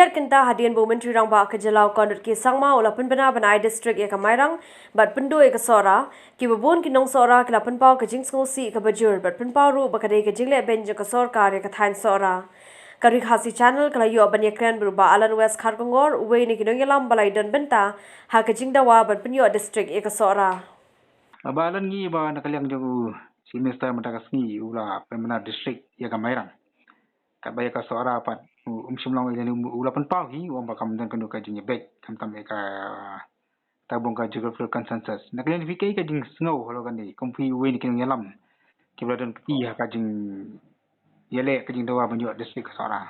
Biar kenta hadian bu menteri rang ba kejelau konut ki sangma ula penbena benai distrik ya kamairang bat pendu ya kesora ki bubun ki nong sora ki lapen pau ke jing ngosi ke bajur bat penpau ru bakade ke jingle ben je kesor kar ya kathain sora kari khasi channel kala yo ban yakran berubah alan west kharkongor uwe ni kinong yalam balai dan benta ha ke jing dawa bat penyo distrik ya kesora Abalan ni ba nakaliang jong semester matakas ni ula pemena distrik ya kamairang. Kabaya ka suara pat simlang ile ula pen pau hi wang ba kam dan kanu ka jing bek kam tam ka tabung ka geographical consensus. Nakaliang fikai ka jing snow halo kan ni kompi we ni kinong yalam. Kibladan ki ka jing yele ka jing dawa banyo distrik ka suara.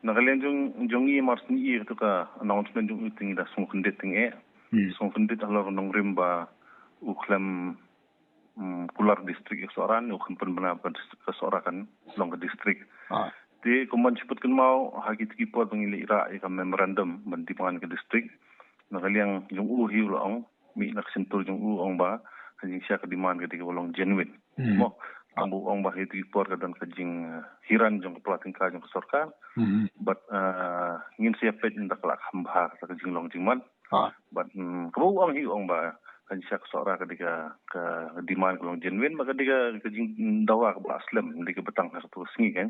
Nakalian jong i mars ni tu ka announcement jong uting da song kundet ting song kundet ala nong rimba uklam pular distrik soran ukam penbena ka sorakan long ka distrik ti kuman cepet kan mau hagi tiki pot pengili ira ka memorandum bantipangan ka distrik nakaliang jong hi ulong mi nak sentur jong ong ba hajing sia ka demand ka bolong genuine mo ambu ong ba hiti por ka dan ka jing hiran jong pelating ka jong sorkar but ngin sia pet ndak lak hamba ka jing long jingman but kabu ong hi ong ba kan sia ka sora ka demand ka long genuine maka diga ka jing dawa ka aslam diga betang ka tu singi kan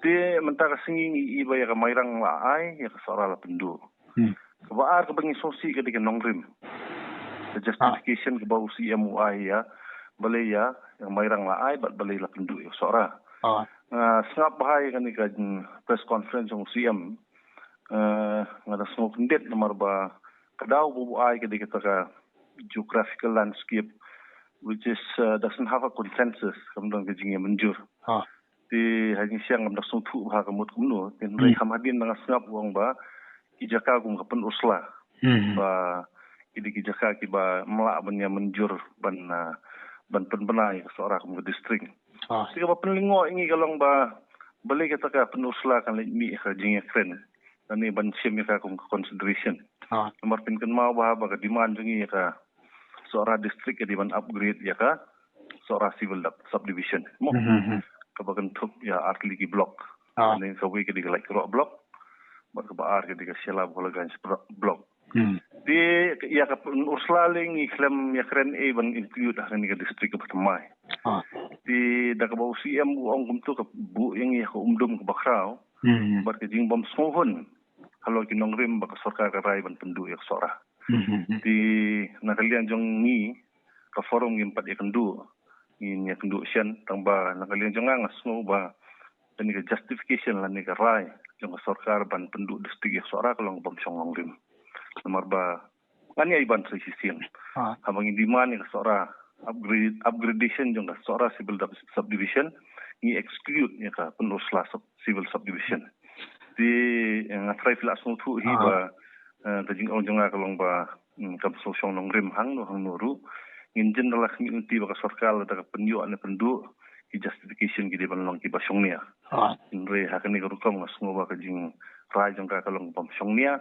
ti mentaka singi iba ya ka mairang la ai ya ka sora la pendu kebaar ke bengi sosi ke diga nongrim the justification ke bau CMUI ya balai ya yang mairang la ai bat balai la pendu ya sora sengap bahai kan ni kan press conference yang CM ngada semua pendet nomor ba kadau bu ai ke diga ka geographical landscape which is doesn't have a consensus kemudian ke jingnya menjur di hanya siang ngam dasung tu ha kemut kumno tin rei hamadin nang sengap uang ba kijaka gung kapen usla ba kijaka ki ba melak benya menjur ban penbenai seorang ke distrik tiga ba penlingo ingi kalong ba balik kita ka penusla kan mi ka jingnya kren dan ni ban sim ka gung consideration nomor pin kan mau ba ka demand jungi ka seorang distrik di ban upgrade ya ka seorang civil subdivision mo kabagan tup ya artli ki block dan ka we ki di like rock block ba ka baar ki di ka sela bolagan block di ya ka urslaling iklam ya kren e ban include ni ka distrik ka tamai di da ka ba UCM bu ong kumtu ka bu yang ya ka umdum ka bakrao ba ka jing bom smohon kalau ki nongrim ba ka sarkar ka rai ban pendu ya sora di nakalian jong ni ka forum yang pat ya kendu in ya kendu sian tamba nakalian jong ngas ngo ba ni ka justification la ni ka rai jong sarkar ban pendu distrik ya sora kalong bom song nongrim nomor ba ani ai ban sisian habang demand ka sora upgradation jong ka sora civil subdivision ni exclude ya ka penusla civil subdivision di ngatrai fila sung tu hi ba kajing ong jonga kalong ba kam sosong nongrim hang nuru in general community ba ka sarkal da ka penyo ane pendu ki justification ki de ban long ki ba songnia in re hakani ko kom ngasngo ba kajing rai jong ka kalong bom songnia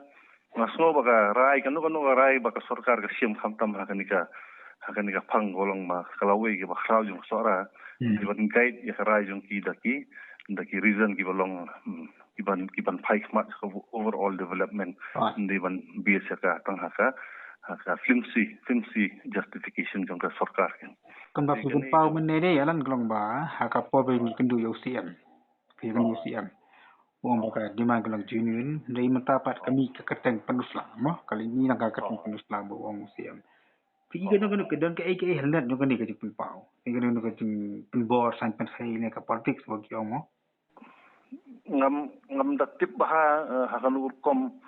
ngasngo ba ka rai kanu ka rai ba ka sarkar ka sim khamtam hakani ka phang golong ma kalawe ki ba khrau jong sora di ban guide ya rai jong ki daki reason ki balong kiban paik mat overall development di ban biasa ka tang haka flimsy justification jong ka sarkar kan ba pun pau menere yalan glong ba haka pobe ni kendu UCM piran UCM wong ba ka demand glong genuine dei mentapat kami ke keteng penusla mo kali ni nang ka keteng penusla bo wong UCM pigi kan ke don ke ai handat no kan ni ke pun pau ni kan no ke pun bor san pen sai ne ka politics bo ki mo ngam daktip bah hakan kom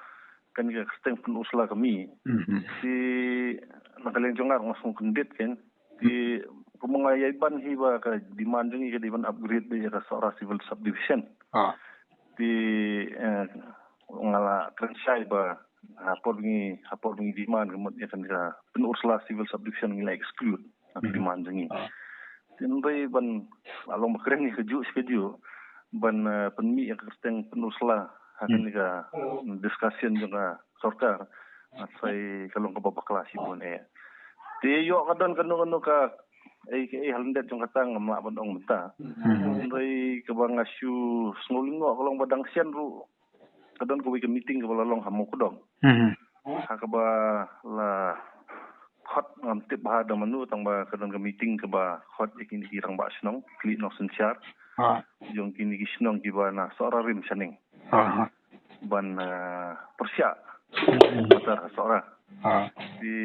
kan ka keteng penusla kami si nakalian jongar ngasung kendit kan di kumangay ban hiba ka demand ni ka diban upgrade ni ka sora civil subdivision di ngala krensai ba hapor ni demand kemut ya kan ka penusla civil subdivision ni exclude demand ni tin bay ban along bakren ni keju ban penmi yang keteng penusla hakan ni ka discussion juga sarkar sai kalong ka babaklasi pun ti yo kadon kanu ka halandet jong katang ma bandong menta ndai ka bang asu snolingo kalong badang sian ru kadon ko ke meeting ke balalong hamu kudong hakaba la khot ngam tip ba da manu tang ba kadon ke meeting ke ba khot ikin hirang ba snong kli no senchar jong kini ki snong ki ba na sora rim saning ban persya mata sora di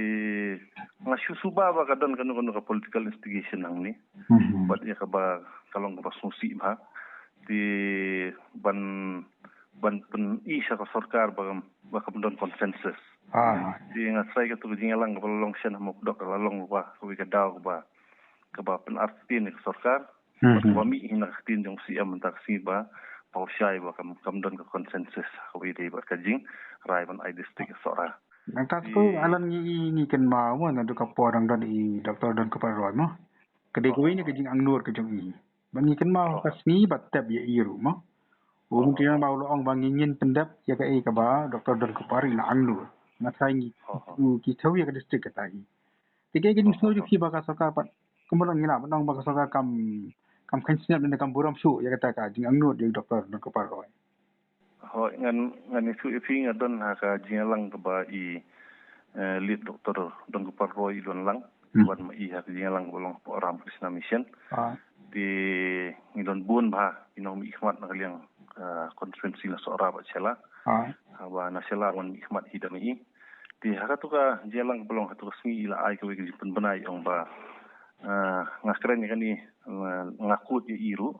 ngasu suba ba kadon kanu ka political instigation nang ni bat ya ka ba kalong ka susi ba di ban pen isa ka sarkar ba kamdon consensus di ngasai ka tu jingalang ka long sen mo dok ka long ba ko ka daw ba ka ba pen artin ka sarkar ba mi hina tin jong si am tak si ba pausyai ba kamdon ka consensus ko ide ba ka jing rai ban I district sora nangkat ko alam ni kan mau na do ka porang dan I doktor dan ka paroi mo kede ko ini kejing ang nur kejong I bangi kan mau ka sni bat tab ya iru mo Kemudian mau loong bangingin pendap ya ka ka ba doktor dan ka pari na ang nur na sai ni ki thau ya ka district ka tai tiga ke so ju ki ba ka sarkar pat kemudian ngila banong ba ka sarkar kam khansnap dan kam buram su ya kata ka jing ang nur di doktor dan ka paroi ngan isu ifi ngadon ha ka jingalang ka ba I lead doktor dan ka paroi don lang wan ma I ha ka jingalang bolong Ram Krishna Mission di ngidon bun ba inom ikhmat na kaliang konferensi na sora ba chela ba na chela wan ikhmat hidan I di hakatu ka jelang belong hatu smi ila ai ko gi pen banai ong ba ngakren kan ni ngakut ya iru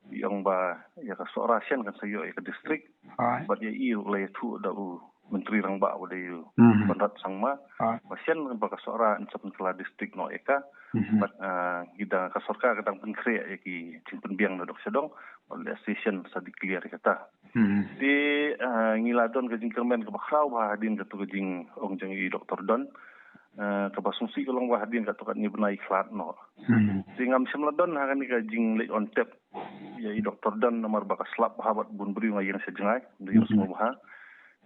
yang ba ya ka sora sian kan sayo ya ka district ba ya iru le tu da menteri rang ba de bandat sangma pasian ba ka sora in sapen kala district no eka but gida ka sorka ka tang penkre ya ki timpen biang dok sedong oleh session sa declare kata di ngiladon ke jingkermen ke bakrau ba hadin ke tu jing ong jeng I doktor don ke basungsi kolong ba hadin ka tu kan ni benai klat no singam semladon ha kan ka jing le on tap ya I doktor don nomor ba ka slap habat bun beri ngayang sejengai ndi semua ba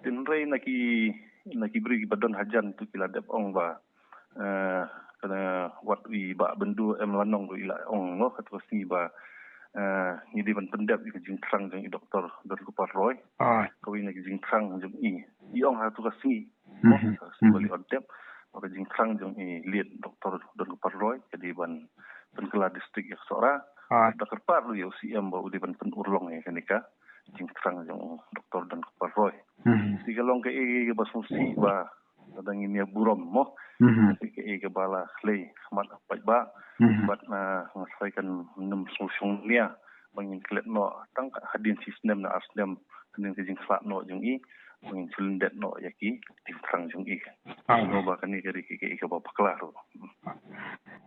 tin rei naki beri badon hajan tu kila dep ong ba kana wat wi ba bendu lanong do ila ong no katu si ba ni di ban pendap I jing trang jeng I doktor dan ku paroi ko wi naki jing trang jeng I ong ha tu kasi mo si bali on tap ka jing trang jeng I lead doktor dan ku paroi jadi ban penkela district ya sora da kerpar lu yo si am ba udi ban pen urlong ya kanika jing trang jeng doktor dan ku paroi si kalong ke basungsi ba kadang ini burom mo ke bala klei mat apa ba bat na ngasaikan nem solution nia bangin klet no tang hadin sistem na asdem ning ke jing slat no jung I bangin silindet no yaki timprang jung I no ba kan ni ke ba paklaro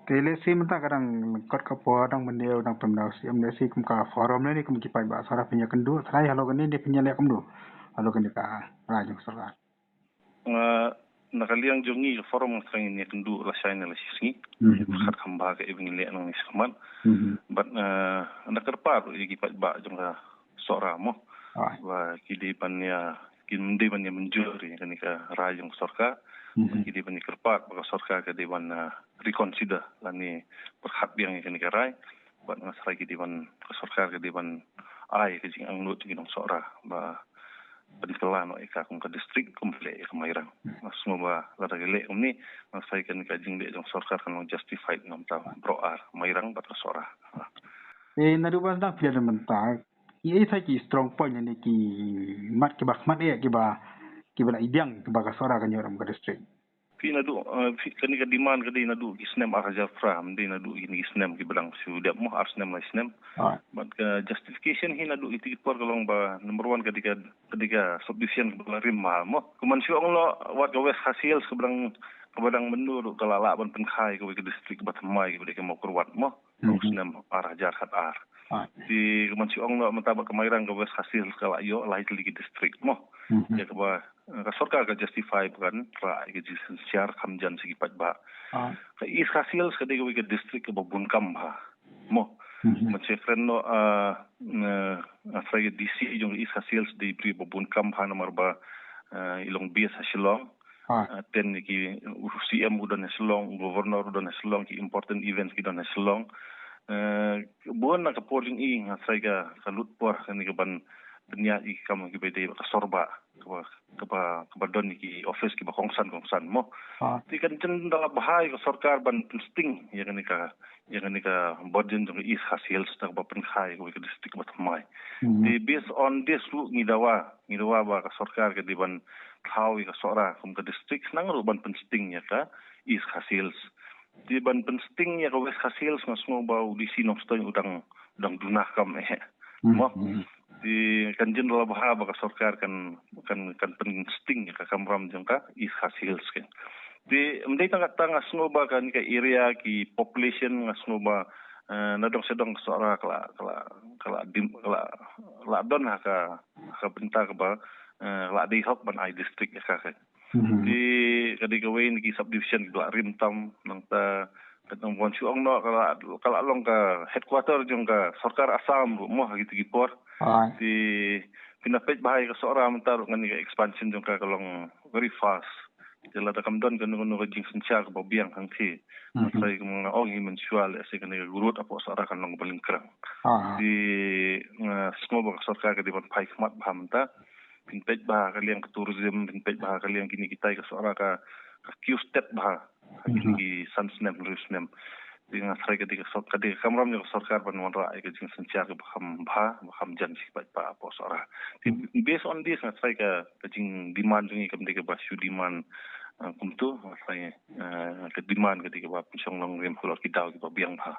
tele si menta kadang kot ka po dang mendeu dang pemdau si amnesi kum ka forum ni kum ki pai ba sara punya kendu trai halo kan ni dia punya lek kum do halo kan ka rajung sarkar nakaliang jongi forum ngang ni kendu la shaina la sisngi khat khamba ke ibn le nang nisman but nakarpar gi pat ba jong sora mo wa kidi panya kindi panya menjuri kan ka rajung sarkar kidi panya kerpat ba sarkar ke dewan reconsider lani perhat biang kan ka rai but ngasrai ki dewan sarkar ke dewan ai ke jing anglut gi nong sora ba Padikelan no eka kung ka district komple ka mairang semua ba lada gele ni masai kan ka jing de jong sarkar kan justified ngam ta broar mairang bat ka sora nadu ba dak pia menta ki sai ki strong point ni ki mat ki bakmat ki ba idang ki ba ka sora kan yoram ka district fi nadu fi kan ka demand ka di nadu isnem araja fram di nadu ini isnem ki belang su dep mo arsnem la isnem but justification hi nadu iti por kalong ba number 1 ketika subdivision belarim mal mo kuman siong lo wat ka west hasil seberang kabadang menur kalala ban penkhai ka district batamai ka mo kurwat mo isnem araja khat ar di kuman siong lo mentabak kemairang ka west hasil kala yo lai lagi district mo ya ka ba sarkar ka justify kan ra ke siar kamjan segi pat ba ka is hasil sedek ke district ke babun kam ba mo macam no afrai DC jong is hasil di pri babun kam ha nomor ba ilong bias hasilong ten ki CM udan hasilong governor udan hasilong ki important events ki udan hasilong buan na ka polling I afrai ka kalut por kan ke ban penyak i kam ki bede ka sorba ka don ki office ki ba kongsan mo ti kan jen dalam bahai ka sarkar ban sting ya kan ka bodin jong is hasil sta ba pen khai ko ka district ba thamai ti based on this ru ngidawa ba ka sarkar ka di ban thau ka sora kum ka district nang ru ban pen sting ya ka is hasil di ban pen sting ya ka west hasil ngasmo ba di sinong sta udang dunah kam mo di kan jen dalam bahai ba ka sarkar kan pen sting ya ka kamram jong ka is hasil kan di mendai tanga snoba kan ka area ki population ngasnoba nadong sedong sora kala don ka benta ka ba la di hok ban ai district ka di kadi ka wain ki subdivision la rimtam nang ta katong bon chuang no kala long ka headquarter jong ka sarkar Assam mo gitu gipor di pinapet bahai ka sora mentar ngani ka expansion jong ka kalong very fast jela da kam don kan no jing sencha ka biang hang thi sai ka mga ong mensual ase kan gurut apo sara kan long baling krang di semua bang sarkar ka di ban pai khmat bhamta pinpet ba ka liang tourism pinpet ba ka liang kini kita ka sara ka q step ba kini sansnem rusnem dengan saya ketika kamram yang sarkar ban wanra ai ka jing sencha ka baham jan si pa apo sara based on this saya ka jing demand jing kam de ka ba shu demand kumtu saya ke demand ketika ba pensiong long rem holor kita ki ba biang ba